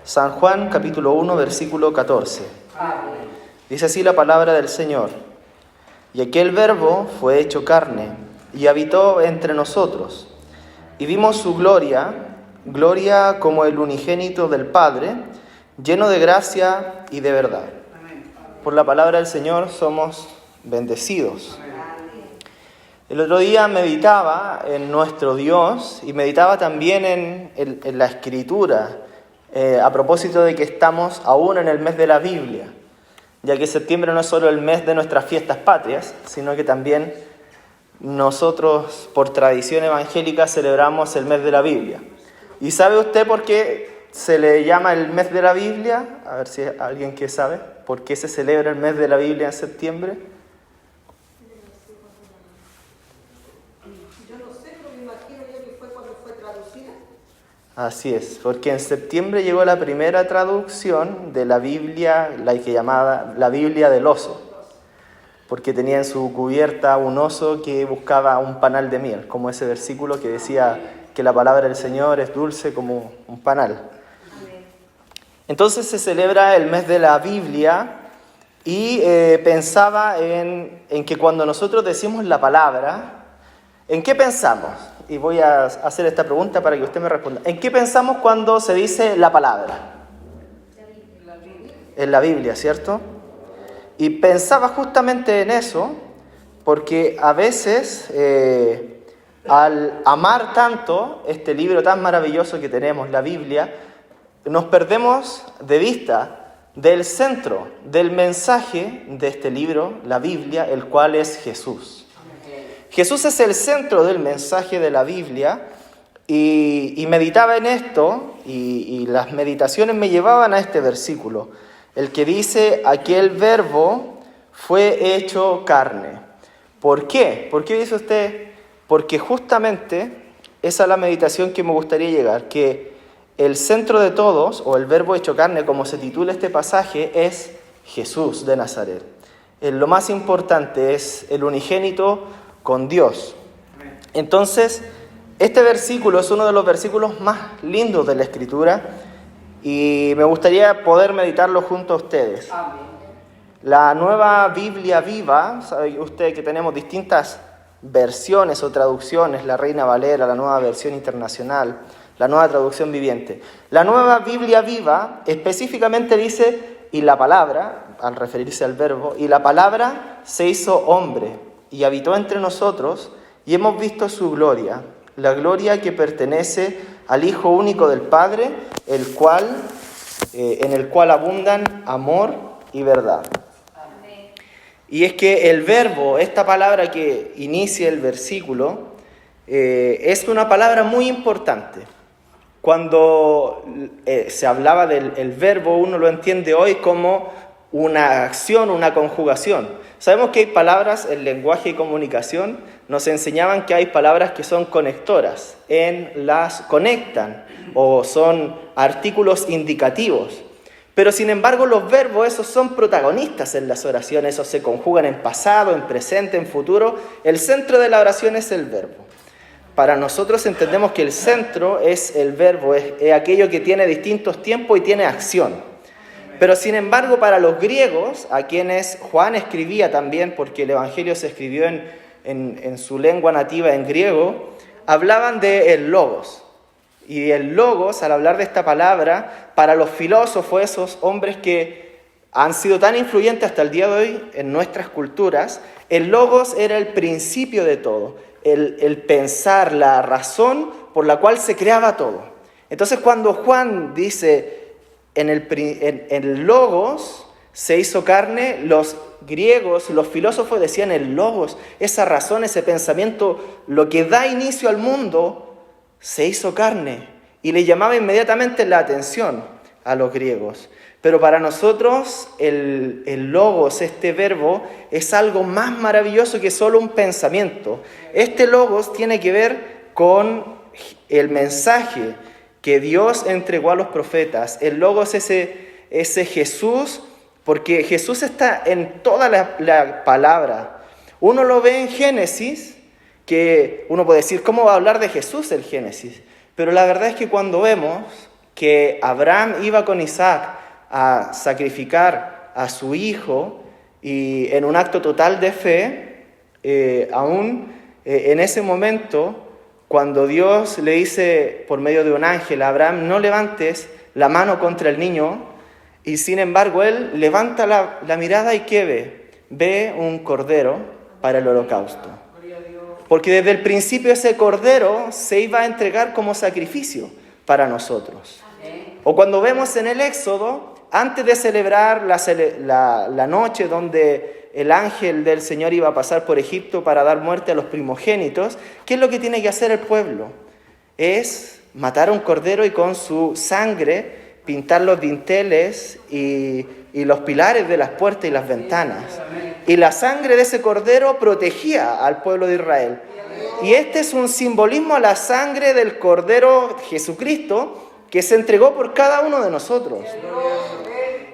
San Juan capítulo 1, versículo 14. Amén. Dice así la palabra del Señor. Y aquel Verbo fue hecho carne y habitó entre nosotros. Y vimos su gloria, gloria como el unigénito del Padre, lleno de gracia y de verdad. Por la palabra del Señor somos bendecidos. El otro día meditaba en nuestro Dios y meditaba también en la Escritura, a propósito de que estamos aún en el mes de la Biblia, ya que septiembre no es solo el mes de nuestras fiestas patrias, sino que también nosotros, por tradición evangélica, celebramos el mes de la Biblia. ¿Y sabe usted por qué se le llama el mes de la Biblia? A ver si hay alguien que sabe. ¿Por qué se celebra el mes de la Biblia en septiembre? Yo no sé, pero me imagino yo que fue cuando fue traducida. Así es, porque en septiembre llegó la primera traducción de la Biblia, la que llamaba la Biblia del oso, porque tenía en su cubierta un oso que buscaba un panal de miel, como ese versículo que decía que la palabra del Señor es dulce como un panal. Entonces se celebra el mes de la Biblia y pensaba en que cuando nosotros decimos la palabra, ¿en qué pensamos? Y voy a hacer esta pregunta para que usted me responda. ¿En qué pensamos cuando se dice la palabra? En la Biblia, ¿cierto? Y pensaba justamente en eso, porque a veces, al amar tanto este libro tan maravilloso que tenemos, la Biblia, nos perdemos de vista del centro, del mensaje de este libro, la Biblia, el cual es Jesús. Jesús es el centro del mensaje de la Biblia y meditaba en esto y las meditaciones me llevaban a este versículo, el que dice, aquel Verbo fue hecho carne. ¿Por qué? ¿Por qué dice usted? Porque justamente esa es la meditación que me gustaría llegar, que el centro de todos, o el Verbo hecho carne, como se titula este pasaje, es Jesús de Nazaret. Lo más importante es el unigénito con Dios. Entonces, este versículo es uno de los versículos más lindos de la Escritura y me gustaría poder meditarlo junto a ustedes. Amén. La nueva Biblia viva, sabe usted que tenemos distintas versiones o traducciones, la Reina Valera, la nueva versión internacional, la nueva traducción viviente. La nueva Biblia viva específicamente dice, y la palabra, al referirse al verbo, y la palabra se hizo hombre y habitó entre nosotros y hemos visto su gloria, la gloria que pertenece al Hijo único del Padre, en el cual abundan amor y verdad. Amén. Y es que el verbo, esta palabra que inicia el versículo, es una palabra muy importante. Cuando se hablaba del verbo, uno lo entiende hoy como una acción, una conjugación. Sabemos que hay palabras en lenguaje y comunicación, nos enseñaban que hay palabras que son conectoras, las conectan o son artículos indicativos. Pero sin embargo los verbos esos son protagonistas en las oraciones, esos se conjugan en pasado, en presente, en futuro. El centro de la oración es el verbo. Para nosotros entendemos que el centro es el verbo, es aquello que tiene distintos tiempos y tiene acción. Pero sin embargo para los griegos, a quienes Juan escribía también, porque el Evangelio se escribió en su lengua nativa, en griego, hablaban del logos. Y el logos, al hablar de esta palabra, para los filósofos, esos hombres que han sido tan influyentes hasta el día de hoy en nuestras culturas, el logos era el principio de todo, el pensar, la razón por la cual se creaba todo. Entonces cuando Juan dice, en el logos se hizo carne, los griegos, los filósofos decían el logos, esa razón, ese pensamiento, lo que da inicio al mundo, se hizo carne. Y le llamaba inmediatamente la atención a los griegos. Pero para nosotros el logos, este verbo, es algo más maravilloso que solo un pensamiento. Este logos tiene que ver con el mensaje que Dios entregó a los profetas. El logos es ese Jesús, porque Jesús está en toda la palabra. Uno lo ve en Génesis, que uno puede decir, ¿cómo va a hablar de Jesús el Génesis? Pero la verdad es que cuando vemos que Abraham iba con Isaac a sacrificar a su hijo y en un acto total de fe, aún en ese momento, cuando Dios le dice por medio de un ángel a Abraham, no levantes la mano contra el niño, y sin embargo él levanta la mirada y ¿qué ve? Ve un cordero para el holocausto. Porque desde el principio ese cordero se iba a entregar como sacrificio para nosotros. O cuando vemos en el Éxodo, antes de celebrar la noche donde el ángel del Señor iba a pasar por Egipto para dar muerte a los primogénitos, ¿qué es lo que tiene que hacer el pueblo? Es matar a un cordero y con su sangre pintar los dinteles y los pilares de las puertas y las ventanas. Y la sangre de ese cordero protegía al pueblo de Israel. Y este es un simbolismo a la sangre del Cordero Jesucristo que se entregó por cada uno de nosotros.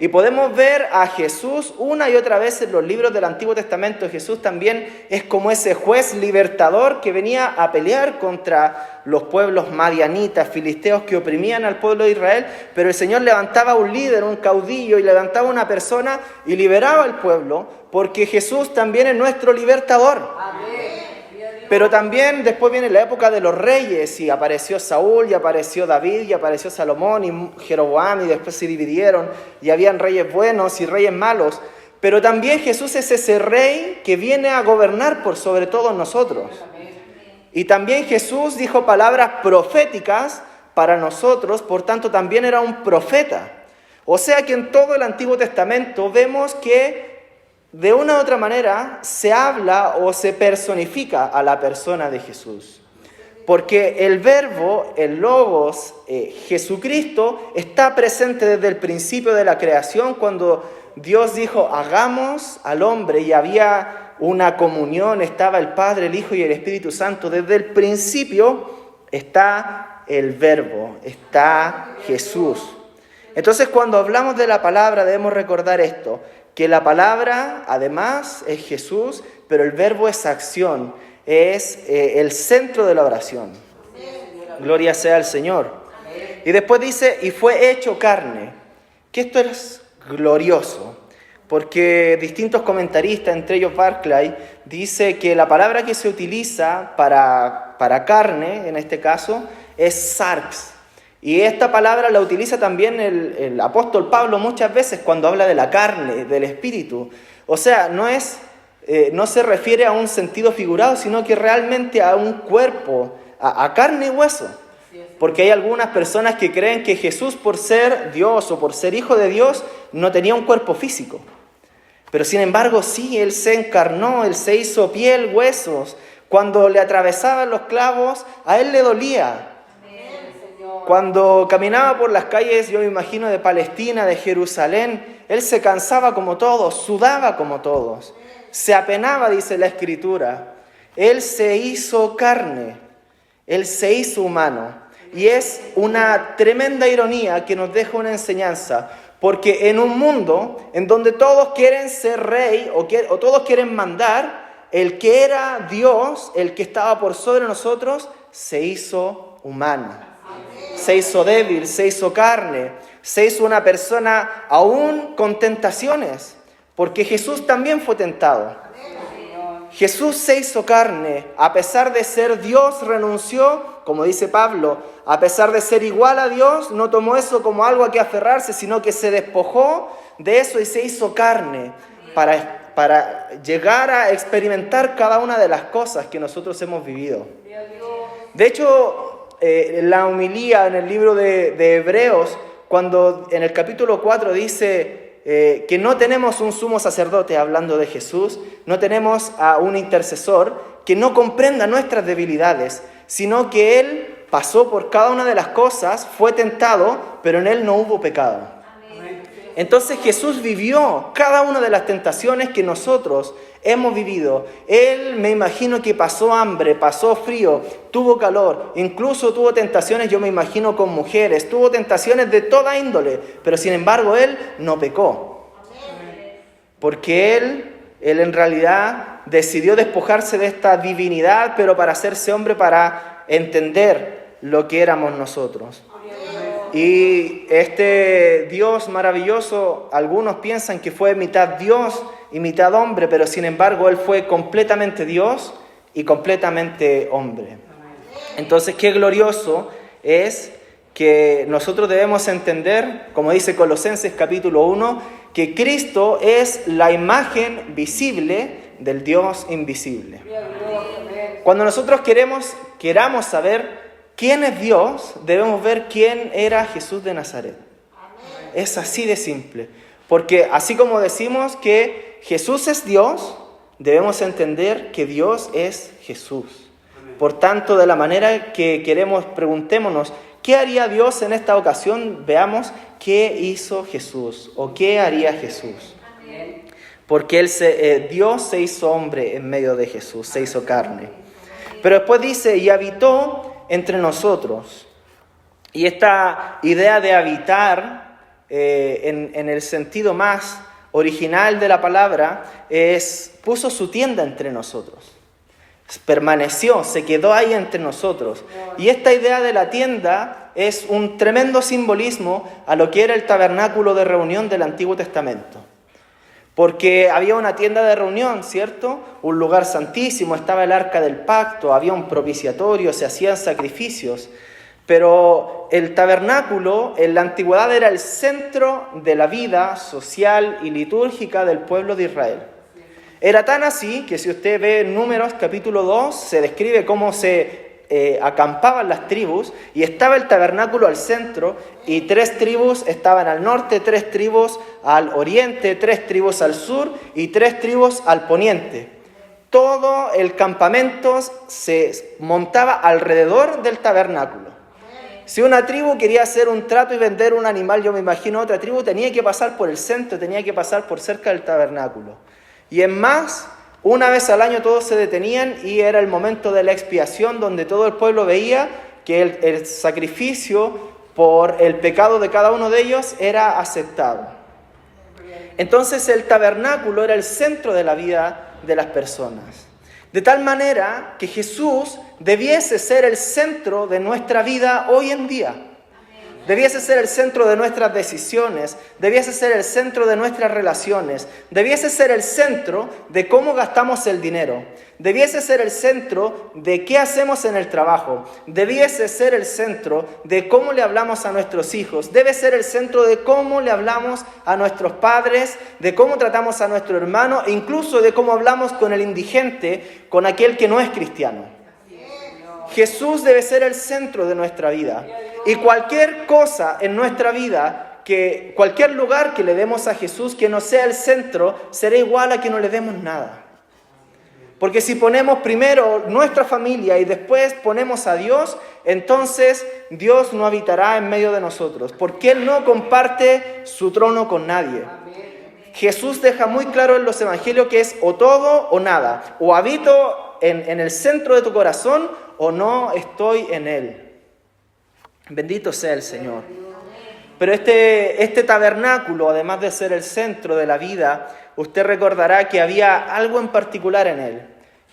Y podemos ver a Jesús una y otra vez en los libros del Antiguo Testamento. Jesús también es como ese juez libertador que venía a pelear contra los pueblos madianitas, filisteos que oprimían al pueblo de Israel, pero el Señor levantaba un líder, un caudillo, y levantaba una persona y liberaba al pueblo, porque Jesús también es nuestro libertador. Pero también después viene la época de los reyes, y apareció Saúl, y apareció David, y apareció Salomón, y Jeroboam, y después se dividieron, y habían reyes buenos y reyes malos. Pero también Jesús es ese rey que viene a gobernar por sobre todos nosotros. Y también Jesús dijo palabras proféticas para nosotros, por tanto también era un profeta. O sea que en todo el Antiguo Testamento vemos que de una u otra manera se habla o se personifica a la persona de Jesús. Porque el verbo, el logos, Jesucristo, está presente desde el principio de la creación, cuando Dios dijo, hagamos al hombre, y había una comunión, estaba el Padre, el Hijo y el Espíritu Santo. Desde el principio está el verbo, está Jesús. Entonces, cuando hablamos de la palabra debemos recordar esto, que la palabra además es Jesús, pero el verbo es acción, es el centro de la oración. Gloria sea al Señor. Y después dice, y fue hecho carne, que esto es glorioso, porque distintos comentaristas, entre ellos Barclay, dice que la palabra que se utiliza para carne, en este caso, es sarx. Y esta palabra la utiliza también el apóstol Pablo muchas veces cuando habla de la carne, del espíritu. O sea, no se refiere a un sentido figurado, sino que realmente a un cuerpo, a carne y hueso. Porque hay algunas personas que creen que Jesús, por ser Dios o por ser hijo de Dios, no tenía un cuerpo físico. Pero sin embargo, sí, Él se encarnó, Él se hizo piel, huesos. Cuando le atravesaban los clavos, a Él le dolía. Cuando caminaba por las calles, yo me imagino, de Palestina, de Jerusalén, Él se cansaba como todos, sudaba como todos, se apenaba, dice la Escritura. Él se hizo carne, Él se hizo humano. Y es una tremenda ironía que nos deja una enseñanza, porque en un mundo en donde todos quieren ser rey o todos quieren mandar, el que era Dios, el que estaba por sobre nosotros, se hizo humano. Se hizo débil, se hizo carne, se hizo una persona aún con tentaciones, porque Jesús también fue tentado. Jesús se hizo carne, a pesar de ser Dios renunció, como dice Pablo, a pesar de ser igual a Dios, no tomó eso como algo a que aferrarse, sino que se despojó de eso y se hizo carne para llegar a experimentar cada una de las cosas que nosotros hemos vivido. De hecho, la homilía en el libro de Hebreos, cuando en el capítulo 4 dice que no tenemos un sumo sacerdote, hablando de Jesús, no tenemos a un intercesor que no comprenda nuestras debilidades, sino que Él pasó por cada una de las cosas, fue tentado, pero en Él no hubo pecado. Entonces Jesús vivió cada una de las tentaciones que nosotros hemos vivido. Él, me imagino que pasó hambre, pasó frío, tuvo calor, incluso tuvo tentaciones, yo me imagino, con mujeres, tuvo tentaciones de toda índole, pero sin embargo Él no pecó. Porque Él en realidad decidió despojarse de esta divinidad, pero para hacerse hombre, para entender lo que éramos nosotros. Y este Dios maravilloso, algunos piensan que fue mitad Dios y mitad hombre, pero sin embargo Él fue completamente Dios y completamente hombre. Entonces, qué glorioso es que nosotros debemos entender, como dice Colosenses capítulo 1, que Cristo es la imagen visible del Dios invisible. Cuando nosotros queramos saber quién es Dios, debemos ver quién era Jesús de Nazaret. Es así de simple. Porque así como decimos que Jesús es Dios, debemos entender que Dios es Jesús. Por tanto, de la manera que queremos, preguntémonos, ¿qué haría Dios en esta ocasión? Veamos qué hizo Jesús o qué haría Jesús. Porque Dios se hizo hombre en medio de Jesús, se hizo carne. Pero después dice, y habitó entre nosotros. Y esta idea de habitar, en el sentido más original de la palabra, puso su tienda entre nosotros. Permaneció, se quedó ahí entre nosotros. Y esta idea de la tienda es un tremendo simbolismo a lo que era el tabernáculo de reunión del Antiguo Testamento. Porque había una tienda de reunión, ¿cierto? Un lugar santísimo, estaba el arca del pacto, había un propiciatorio, se hacían sacrificios. Pero el tabernáculo en la antigüedad era el centro de la vida social y litúrgica del pueblo de Israel. Era tan así que si usted ve en Números capítulo 2, se describe cómo se acampaban las tribus y estaba el tabernáculo al centro y 3 tribus estaban al norte, 3 tribus al oriente, 3 tribus al sur y 3 tribus al poniente. Todo el campamento se montaba alrededor del tabernáculo. Si una tribu quería hacer un trato y vender un animal, yo me imagino otra tribu tenía que pasar por el centro, tenía que pasar por cerca del tabernáculo. Y en más, una vez al año todos se detenían y era el momento de la expiación donde todo el pueblo veía que el sacrificio por el pecado de cada uno de ellos era aceptado. Entonces el tabernáculo era el centro de la vida de las personas. De tal manera que Jesús debiese ser el centro de nuestra vida hoy en día. Debiese ser el centro de nuestras decisiones, debiese ser el centro de nuestras relaciones, debiese ser el centro de cómo gastamos el dinero, debiese ser el centro de qué hacemos en el trabajo, debiese ser el centro de cómo le hablamos a nuestros hijos, debe ser el centro de cómo le hablamos a nuestros padres, de cómo tratamos a nuestro hermano e incluso de cómo hablamos con el indigente, con aquel que no es cristiano. Jesús debe ser el centro de nuestra vida. Y cualquier cosa en nuestra vida, cualquier lugar que le demos a Jesús que no sea el centro, será igual a que no le demos nada. Porque si ponemos primero nuestra familia y después ponemos a Dios, entonces Dios no habitará en medio de nosotros, porque Él no comparte su trono con nadie. Jesús deja muy claro en los evangelios que es o todo o nada. O habito en el centro de tu corazón o no estoy en Él. Bendito sea el Señor. Pero este tabernáculo, además de ser el centro de la vida, usted recordará que había algo en particular en él,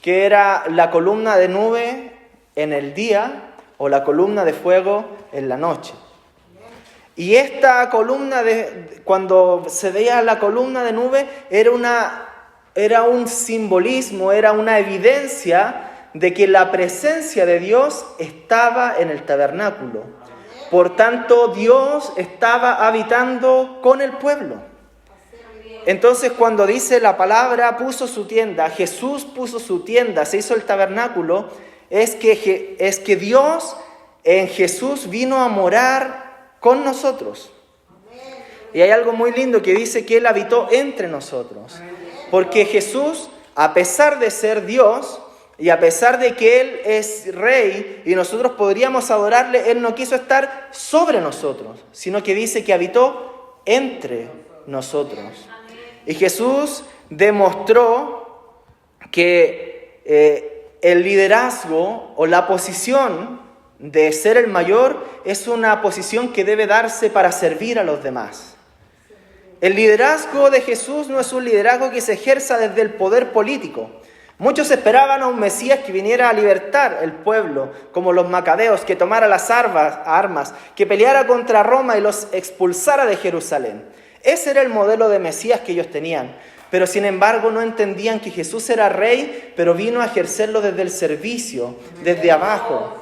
que era la columna de nube en el día o la columna de fuego en la noche. Y esta columna, cuando se veía la columna de nube, era un simbolismo, era una evidencia de que la presencia de Dios estaba en el tabernáculo. Por tanto, Dios estaba habitando con el pueblo. Entonces, cuando dice la palabra puso su tienda, Jesús puso su tienda, se hizo el tabernáculo, es que Dios en Jesús vino a morar con nosotros. Y hay algo muy lindo que dice que Él habitó entre nosotros. Porque Jesús, a pesar de ser Dios, y a pesar de que Él es Rey y nosotros podríamos adorarle, Él no quiso estar sobre nosotros, sino que dice que habitó entre nosotros. Y Jesús demostró que el liderazgo o la posición de ser el mayor es una posición que debe darse para servir a los demás. El liderazgo de Jesús no es un liderazgo que se ejerza desde el poder político. Muchos esperaban a un Mesías que viniera a libertar el pueblo, como los macabeos, que tomara las armas, que peleara contra Roma y los expulsara de Jerusalén. Ese era el modelo de Mesías que ellos tenían. Pero sin embargo no entendían que Jesús era rey, pero vino a ejercerlo desde el servicio, desde abajo.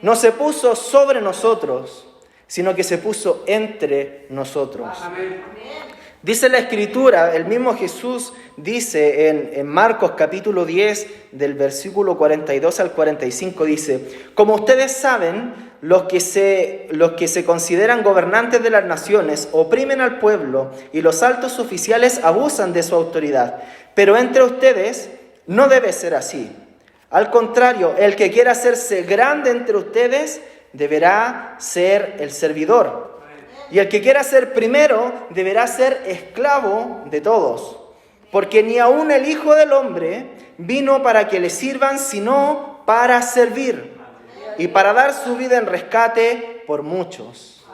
No se puso sobre nosotros, sino que se puso entre nosotros. Dice la Escritura, el mismo Jesús dice en Marcos capítulo 10, del versículo 42 al 45, dice: como ustedes saben, los que se consideran gobernantes de las naciones oprimen al pueblo y los altos oficiales abusan de su autoridad. Pero entre ustedes no debe ser así. Al contrario, el que quiera hacerse grande entre ustedes deberá ser el servidor. Y el que quiera ser primero deberá ser esclavo de todos. Porque ni aun el Hijo del Hombre vino para que le sirvan, sino para servir y para dar su vida en rescate por muchos.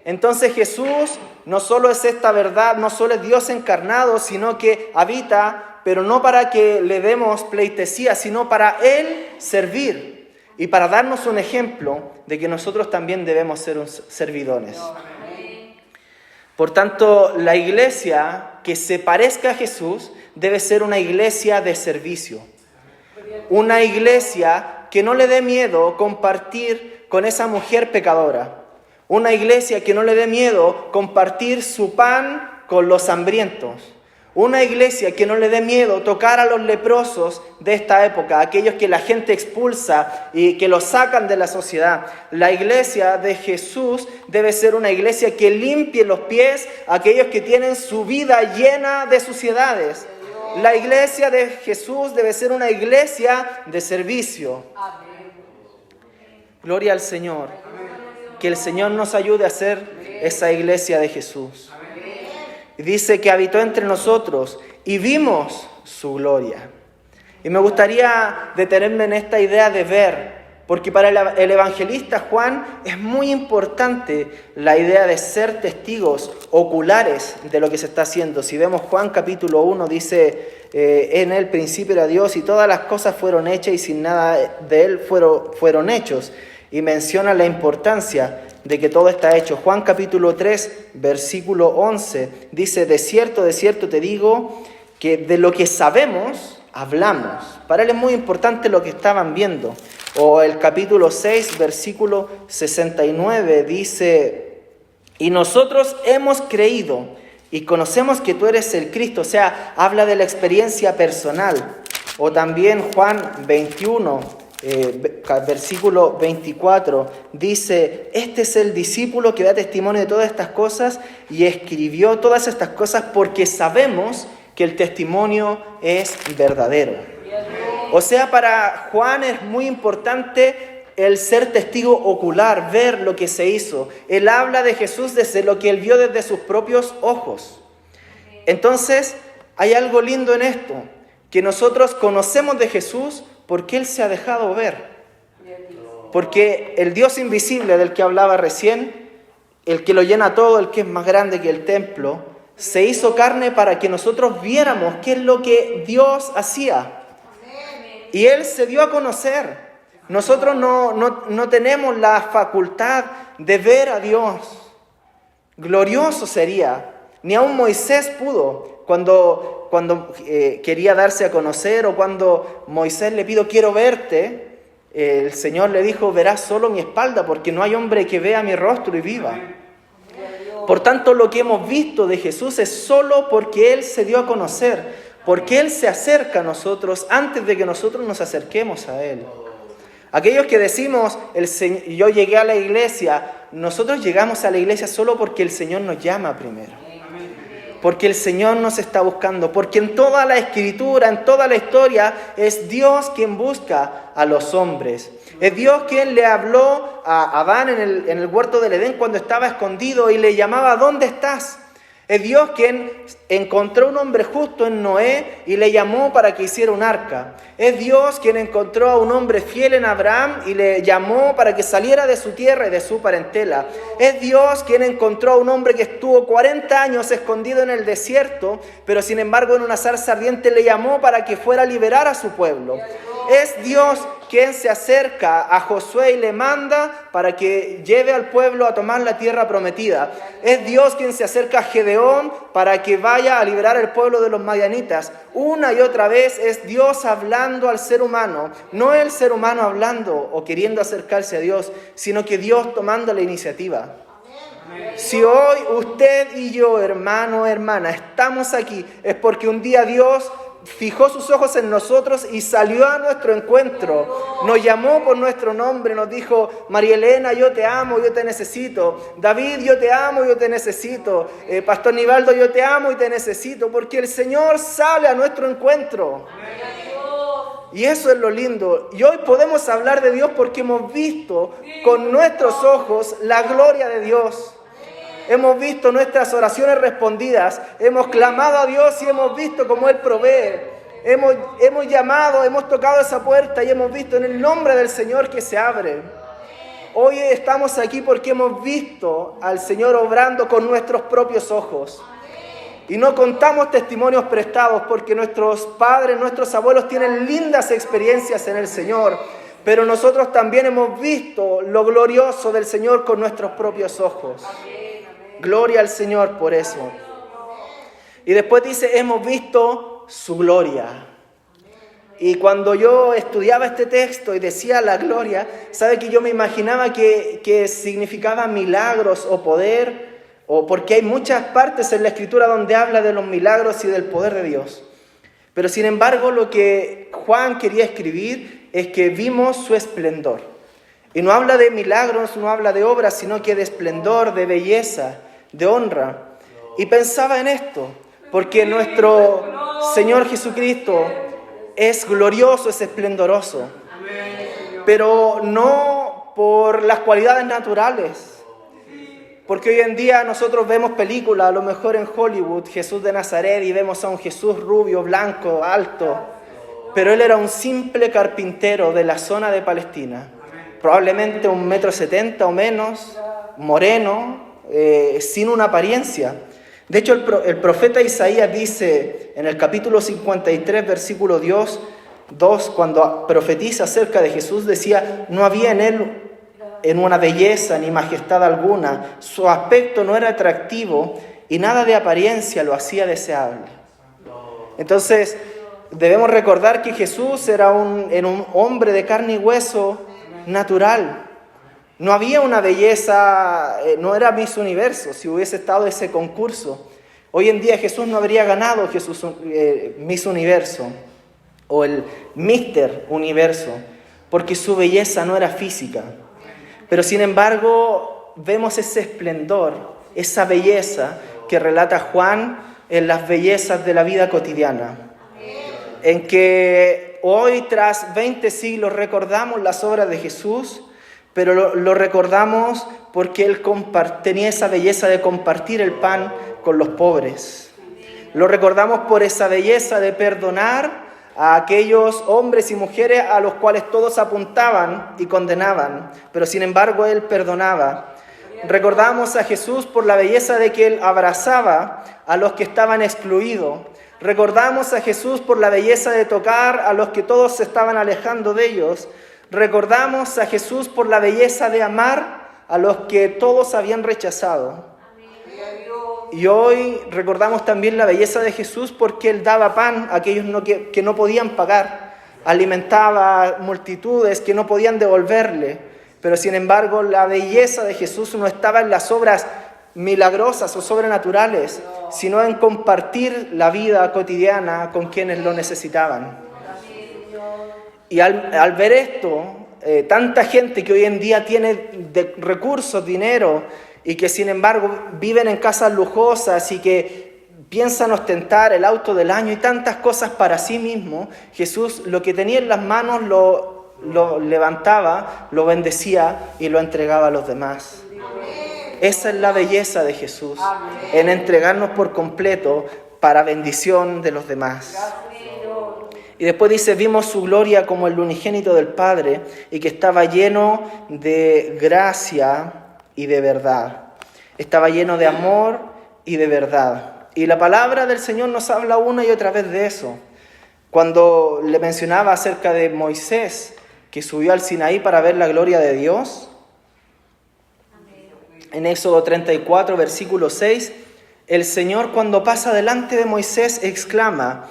Entonces Jesús no solo es esta verdad, no solo es Dios encarnado, sino que habita, pero no para que le demos pleitesía, sino para Él servir. Y para darnos un ejemplo de que nosotros también debemos ser servidores. Por tanto, la iglesia que se parezca a Jesús debe ser una iglesia de servicio. Una iglesia que no le dé miedo compartir con esa mujer pecadora. Una iglesia que no le dé miedo compartir su pan con los hambrientos. Una iglesia que no le dé miedo tocar a los leprosos de esta época, aquellos que la gente expulsa y que los sacan de la sociedad. La iglesia de Jesús debe ser una iglesia que limpie los pies a aquellos que tienen su vida llena de suciedades. La iglesia de Jesús debe ser una iglesia de servicio. Gloria al Señor. Que el Señor nos ayude a ser esa iglesia de Jesús. Dice que habitó entre nosotros y vimos su gloria. Y me gustaría detenerme en esta idea de ver, porque para el evangelista Juan es muy importante la idea de ser testigos oculares de lo que se está haciendo. Si vemos Juan capítulo 1, dice: en el principio era Dios y todas las cosas fueron hechas y sin nada de Él fueron hechos. Y menciona la importancia de que todo está hecho. Juan capítulo 3, versículo 11, dice: de cierto te digo, que de lo que sabemos, hablamos. Para él es muy importante lo que estaban viendo. O el capítulo 6, versículo 69, dice: y nosotros hemos creído y conocemos que tú eres el Cristo. O sea, habla de la experiencia personal. O también Juan 21, versículo 24, dice: este es el discípulo que da testimonio de todas estas cosas y escribió todas estas cosas porque sabemos que el testimonio es verdadero. O sea, para Juan es muy importante el ser testigo ocular, ver lo que se hizo. Él habla de Jesús desde lo que él vio desde sus propios ojos. Entonces, hay algo lindo en esto, que nosotros conocemos de Jesús porque Él se ha dejado ver. Porque el Dios invisible del que hablaba recién, el que lo llena todo, el que es más grande que el templo, se hizo carne para que nosotros viéramos qué es lo que Dios hacía. Y Él se dio a conocer. Nosotros no tenemos la facultad de ver a Dios. Glorioso sería. Ni aun Moisés pudo. Cuando quería darse a conocer, o cuando Moisés le pidió: quiero verte, el Señor le dijo: verás solo mi espalda, porque no hay hombre que vea mi rostro y viva. Por tanto, lo que hemos visto de Jesús es solo porque Él se dio a conocer, porque Él se acerca a nosotros antes de que nosotros nos acerquemos a Él. Aquellos que decimos: yo llegué a la iglesia, nosotros llegamos a la iglesia solo porque el Señor nos llama primero. Porque el Señor nos está buscando, porque en toda la Escritura, en toda la historia, es Dios quien busca a los hombres. Es Dios quien le habló a Adán en el huerto del Edén cuando estaba escondido y le llamaba: ¿dónde estás? Es Dios quien encontró un hombre justo en Noé y le llamó para que hiciera un arca. Es Dios quien encontró a un hombre fiel en Abraham y le llamó para que saliera de su tierra y de su parentela. Es Dios quien encontró a un hombre que estuvo 40 años escondido en el desierto, pero sin embargo en una zarza ardiente le llamó para que fuera a liberar a su pueblo. Es Dios quien se acerca a Josué y le manda para que lleve al pueblo a tomar la tierra prometida. Es Dios quien se acerca a Gedeón para que vaya a liberar al pueblo de los madianitas. Una y otra vez es Dios hablando al ser humano, no el ser humano hablando o queriendo acercarse a Dios, sino que Dios tomando la iniciativa. Si hoy usted y yo, hermano o hermana, estamos aquí, es porque un día Dios fijó sus ojos en nosotros y salió a nuestro encuentro. Nos llamó por nuestro nombre, nos dijo: María Elena, yo te amo, yo te necesito. David, yo te amo, yo te necesito. Pastor Nivaldo, yo te amo y te necesito. Porque el Señor sale a nuestro encuentro. Y eso es lo lindo. Y hoy podemos hablar de Dios porque hemos visto con nuestros ojos la gloria de Dios. Hemos visto nuestras oraciones respondidas, hemos clamado a Dios y hemos visto cómo Él provee. Hemos llamado, hemos tocado esa puerta y hemos visto en el nombre del Señor que se abre. Hoy estamos aquí porque hemos visto al Señor obrando con nuestros propios ojos. Y no contamos testimonios prestados porque nuestros padres, nuestros abuelos tienen lindas experiencias en el Señor. Pero nosotros también hemos visto lo glorioso del Señor con nuestros propios ojos. Gloria al Señor por eso. Y después dice, hemos visto su gloria. Y cuando yo estudiaba este texto y decía la gloria, ¿sabe que yo me imaginaba que significaba milagros o poder? O porque hay muchas partes en la Escritura donde habla de los milagros y del poder de Dios. Pero sin embargo, lo que Juan quería escribir es que vimos su esplendor. Y no habla de milagros, no habla de obras, sino que de esplendor, de belleza, de honra. Y pensaba en esto, porque nuestro Señor Jesucristo es glorioso, es esplendoroso, pero no por las cualidades naturales. Porque hoy en día nosotros vemos películas, a lo mejor en Hollywood, Jesús de Nazaret, y vemos a un Jesús rubio, blanco, alto, pero Él era un simple carpintero de la zona de Palestina, probablemente 1,70 m o menos, moreno, sin una apariencia. De hecho, el profeta Isaías dice en el capítulo 53, versículo 2, cuando profetiza acerca de Jesús, decía: no había en él en una belleza ni majestad alguna, su aspecto no era atractivo y nada de apariencia lo hacía deseable. Entonces, debemos recordar que Jesús era un hombre de carne y hueso natural. No había una belleza, no era Miss Universo, si hubiese estado ese concurso. Hoy en día Jesús no habría ganado Miss Universo o el Mister Universo, porque su belleza no era física. Pero sin embargo, vemos ese esplendor, esa belleza que relata Juan en las bellezas de la vida cotidiana. En que hoy, tras 20 siglos, recordamos las obras de Jesús, pero lo recordamos porque Él tenía esa belleza de compartir el pan con los pobres. Lo recordamos por esa belleza de perdonar a aquellos hombres y mujeres a los cuales todos apuntaban y condenaban, pero sin embargo Él perdonaba. Recordamos a Jesús por la belleza de que Él abrazaba a los que estaban excluidos. Recordamos a Jesús por la belleza de tocar a los que todos se estaban alejando de ellos. Recordamos a Jesús por la belleza de amar a los que todos habían rechazado. Y hoy recordamos también la belleza de Jesús porque Él daba pan a aquellos que no podían pagar, alimentaba multitudes que no podían devolverle. Pero sin embargo, la belleza de Jesús no estaba en las obras milagrosas o sobrenaturales, sino en compartir la vida cotidiana con quienes lo necesitaban. Y al ver esto, tanta gente que hoy en día tiene recursos, dinero, y que sin embargo viven en casas lujosas y que piensan ostentar el auto del año y tantas cosas para sí mismo, Jesús lo que tenía en las manos lo levantaba, lo bendecía y lo entregaba a los demás. Esa es la belleza de Jesús, en entregarnos por completo para bendición de los demás. Y después dice, vimos su gloria como el unigénito del Padre y que estaba lleno de gracia y de verdad. Estaba lleno de amor y de verdad. Y la palabra del Señor nos habla una y otra vez de eso. Cuando le mencionaba acerca de Moisés, que subió al Sinaí para ver la gloria de Dios, en Éxodo 34, versículo 6, el Señor cuando pasa delante de Moisés exclama,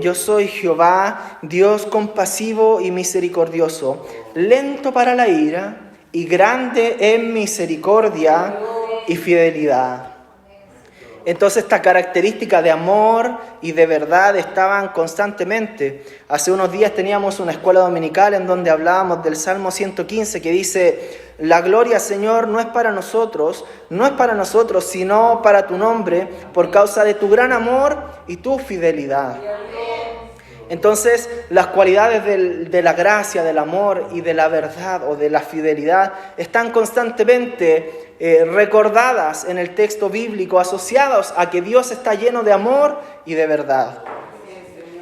yo soy Jehová, Dios compasivo y misericordioso, lento para la ira y grande en misericordia y fidelidad. Entonces esta característica de amor y de verdad estaban constantemente. Hace unos días teníamos una escuela dominical en donde hablábamos del Salmo 115 que dice, la gloria, Señor, no es para nosotros, sino para tu nombre, por causa de tu gran amor y tu fidelidad. Entonces, las cualidades de la gracia, del amor y de la verdad o de la fidelidad están constantemente recordadas en el texto bíblico, asociados a que Dios está lleno de amor y de verdad.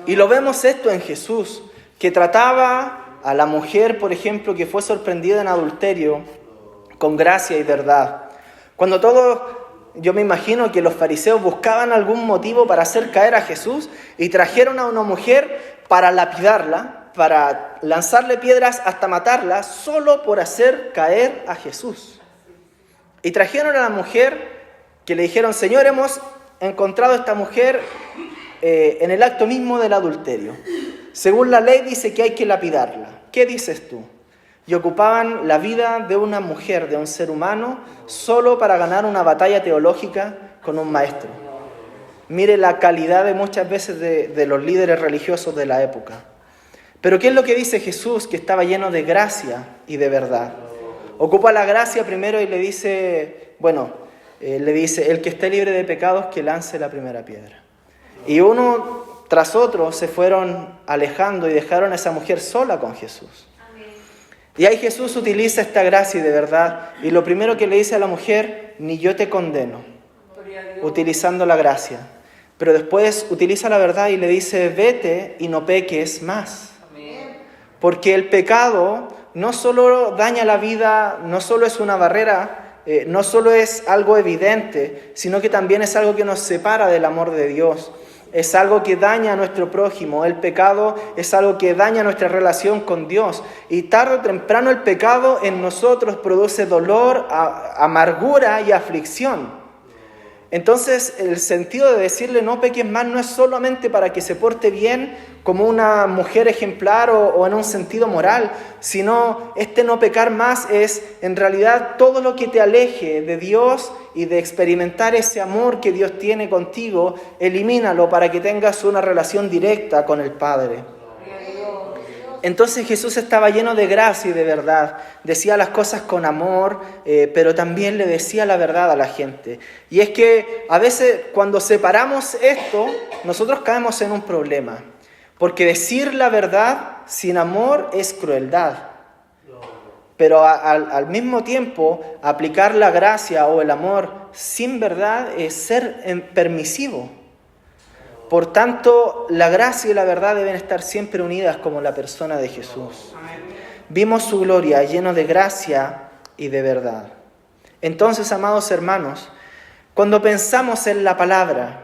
Y lo vemos esto en Jesús, que trataba a la mujer, por ejemplo, que fue sorprendida en adulterio, con gracia y verdad. Cuando yo me imagino que los fariseos buscaban algún motivo para hacer caer a Jesús y trajeron a una mujer para lapidarla, para lanzarle piedras hasta matarla, solo por hacer caer a Jesús. Y trajeron a la mujer que le dijeron, Señor, hemos encontrado a esta mujer en el acto mismo del adulterio. Según la ley dice que hay que lapidarla. ¿Qué dices tú? Y ocupaban la vida de una mujer, de un ser humano, solo para ganar una batalla teológica con un maestro. Mire la calidad de muchas veces de los líderes religiosos de la época. Pero ¿qué es lo que dice Jesús? Que estaba lleno de gracia y de verdad. Ocupa la gracia primero y le dice, el que esté libre de pecados que lance la primera piedra. Y uno tras otro se fueron alejando y dejaron a esa mujer sola con Jesús. Y ahí Jesús utiliza esta gracia y de verdad. Y lo primero que le dice a la mujer, ni yo te condeno, utilizando la gracia. Pero después utiliza la verdad y le dice, vete y no peques más. Porque el pecado no solo daña la vida, no solo es una barrera, no solo es algo evidente, sino que también es algo que nos separa del amor de Dios. Es algo que daña a nuestro prójimo. El pecado es algo que daña nuestra relación con Dios. Y tarde o temprano el pecado en nosotros produce dolor, amargura y aflicción. Entonces el sentido de decirle no peques más no es solamente para que se porte bien como una mujer ejemplar o en un sentido moral, sino este no pecar más es en realidad todo lo que te aleje de Dios y de experimentar ese amor que Dios tiene contigo, elimínalo para que tengas una relación directa con el Padre. Entonces Jesús estaba lleno de gracia y de verdad, decía las cosas con amor, pero también le decía la verdad a la gente. Y es que a veces cuando separamos esto, nosotros caemos en un problema, porque decir la verdad sin amor es crueldad. Pero al mismo tiempo, aplicar la gracia o el amor sin verdad es ser permisivo. Por tanto, la gracia y la verdad deben estar siempre unidas como la persona de Jesús. Vimos su gloria lleno de gracia y de verdad. Entonces, amados hermanos, cuando pensamos en la palabra,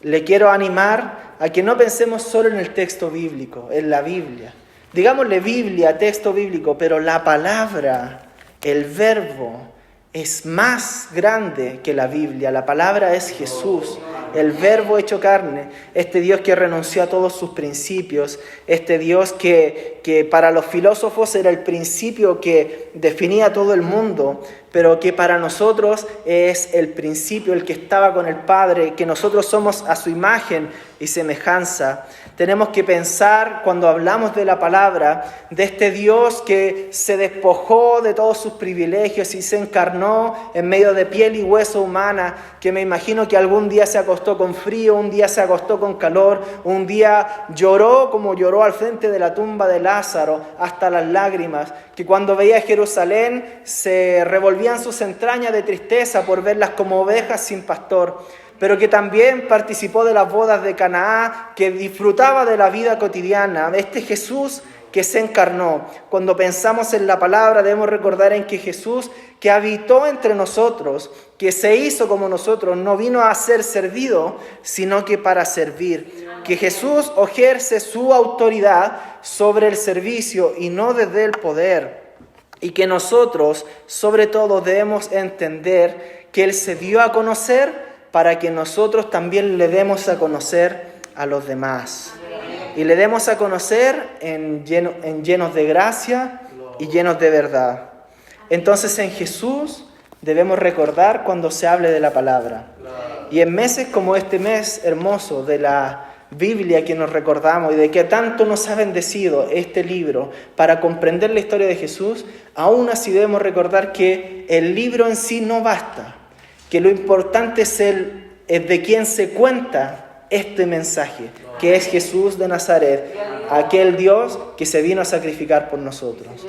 le quiero animar a que no pensemos solo en el texto bíblico, en la Biblia. Digámosle Biblia, texto bíblico, pero la palabra, el verbo, es más grande que la Biblia. La palabra es Jesús, el verbo hecho carne, este Dios que renunció a todos sus principios, este Dios que para los filósofos era el principio que definía todo el mundo, pero que para nosotros es el principio, el que estaba con el Padre, que nosotros somos a su imagen y semejanza. Tenemos que pensar, cuando hablamos de la palabra, de este Dios que se despojó de todos sus privilegios y se encarnó en medio de piel y hueso humana, que me imagino que algún día se acostó acostó con frío, un día se acostó con calor, un día lloró como lloró al frente de la tumba de Lázaro, hasta las lágrimas, que cuando veía Jerusalén se revolvían sus entrañas de tristeza por verlas como ovejas sin pastor, pero que también participó de las bodas de Canaá, que disfrutaba de la vida cotidiana. Este Jesús que se encarnó. Cuando pensamos en la palabra debemos recordar en que Jesús, que habitó entre nosotros, que se hizo como nosotros, no vino a ser servido, sino que para servir. Que Jesús ejerce su autoridad sobre el servicio y no desde el poder. Y que nosotros, sobre todo, debemos entender que Él se dio a conocer para que nosotros también le demos a conocer a los demás. Y le demos a conocer llenos de gracia y llenos de verdad. Entonces en Jesús debemos recordar cuando se hable de la palabra. Y en meses como este mes hermoso de la Biblia que nos recordamos y de que tanto nos ha bendecido este libro para comprender la historia de Jesús, aún así debemos recordar que el libro en sí no basta, que lo importante es de quién se cuenta este mensaje, que es Jesús de Nazaret, aquel Dios que se vino a sacrificar por nosotros.